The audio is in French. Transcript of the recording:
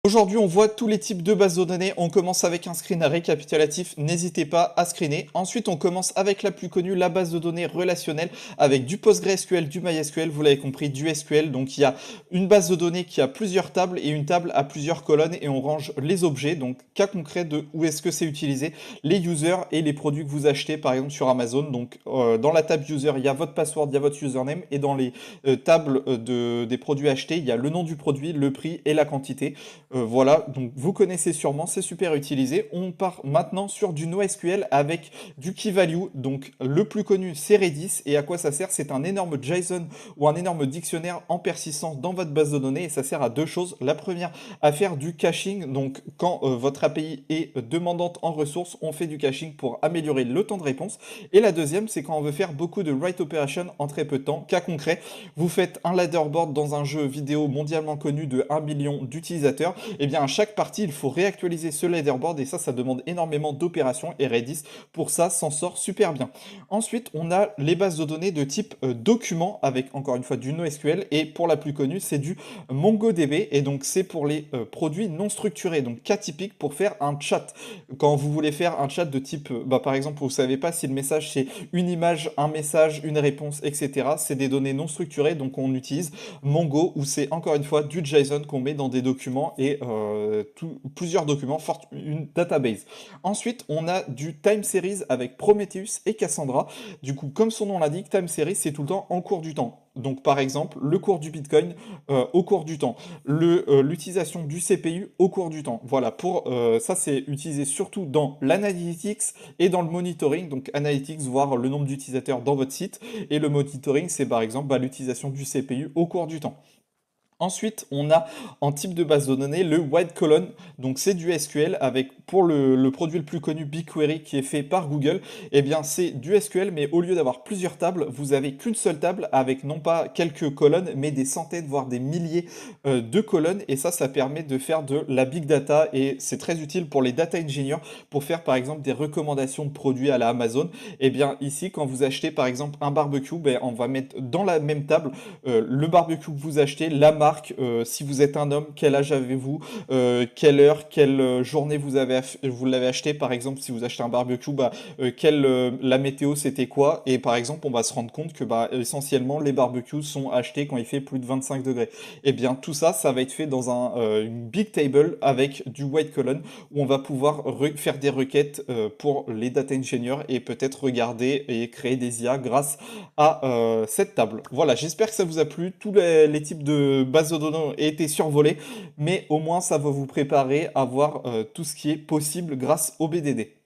Aujourd'hui, on voit tous les types de bases de données. On commence avec un screen récapitulatif. N'hésitez pas à screener. Ensuite, on commence avec la plus connue, la base de données relationnelle avec du PostgreSQL, du MySQL. Vous l'avez compris, du SQL. Donc, il y a une base de données qui a plusieurs tables et une table à plusieurs colonnes et on range les objets. Donc, cas concret de où est-ce que c'est utilisé, les users et les produits que vous achetez, par exemple sur Amazon. Donc, dans la table user, il y a votre password, il y a votre username et dans les tables des produits achetés, il y a le nom du produit, le prix et la quantité. Voilà, donc vous connaissez sûrement, c'est super utilisé. On part maintenant sur du NoSQL avec du key value. Donc le plus connu, c'est Redis. Et à quoi ça sert? C'est un énorme JSON ou un énorme dictionnaire en persistance dans votre base de données. Et ça sert à deux choses. La première, à faire du caching. Donc quand votre API est demandante en ressources, on fait du caching pour améliorer le temps de réponse. Et la deuxième, c'est quand on veut faire beaucoup de write operation en très peu de temps. Cas concret, vous faites un leaderboard dans un jeu vidéo mondialement connu de 1 million d'utilisateurs. Eh bien, à chaque partie, il faut réactualiser ce leaderboard et ça demande énormément d'opérations et Redis, pour ça, s'en sort super bien. Ensuite, on a les bases de données de type document avec, encore une fois, du NoSQL et pour la plus connue, c'est du MongoDB et donc c'est pour les produits non structurés, donc cas typique pour faire un chat. Quand vous voulez faire un chat de type, par exemple, vous ne savez pas si le message c'est une image, un message, une réponse, etc. C'est des données non structurées, donc on utilise Mongo où c'est encore une fois du JSON qu'on met dans des documents et plusieurs documents, une database. Ensuite, on a du time series avec Prometheus et Cassandra. Du coup, comme son nom l'indique, time series, c'est tout le temps en cours du temps. Donc, par exemple, le cours du Bitcoin au cours du temps, l'utilisation du CPU au cours du temps. Voilà, pour ça, c'est utilisé surtout dans l'analytics et dans le monitoring. Donc, analytics, voir le nombre d'utilisateurs dans votre site, et le monitoring, c'est par exemple l'utilisation du CPU au cours du temps. Ensuite, on a en type de base de données le white column, donc c'est du SQL avec pour le produit le plus connu BigQuery qui est fait par Google, eh bien c'est du SQL mais au lieu d'avoir plusieurs tables, vous avez qu'une seule table avec non pas quelques colonnes mais des centaines voire des milliers de colonnes et ça permet de faire de la big data et c'est très utile pour les data engineers pour faire par exemple des recommandations de produits à la Amazon. Eh bien ici quand vous achetez par exemple un barbecue, ben, on va mettre dans la même table le barbecue que vous achetez, la marque, si vous êtes un homme, quel âge avez-vous, quelle heure, quelle journée vous l'avez acheté, par exemple, si vous achetez un barbecue, la météo c'était quoi, et par exemple, on va se rendre compte que essentiellement les barbecues sont achetés quand il fait plus de 25 degrés. Et bien tout ça, ça va être fait dans une big table avec du white column où on va pouvoir faire des requêtes pour les data engineers et peut-être regarder et créer des IA grâce à cette table. Voilà, j'espère que ça vous a plu. Tous les types de bases de données ont été survolés, mais au moins ça va vous préparer à voir tout ce qui est possible grâce au BDD.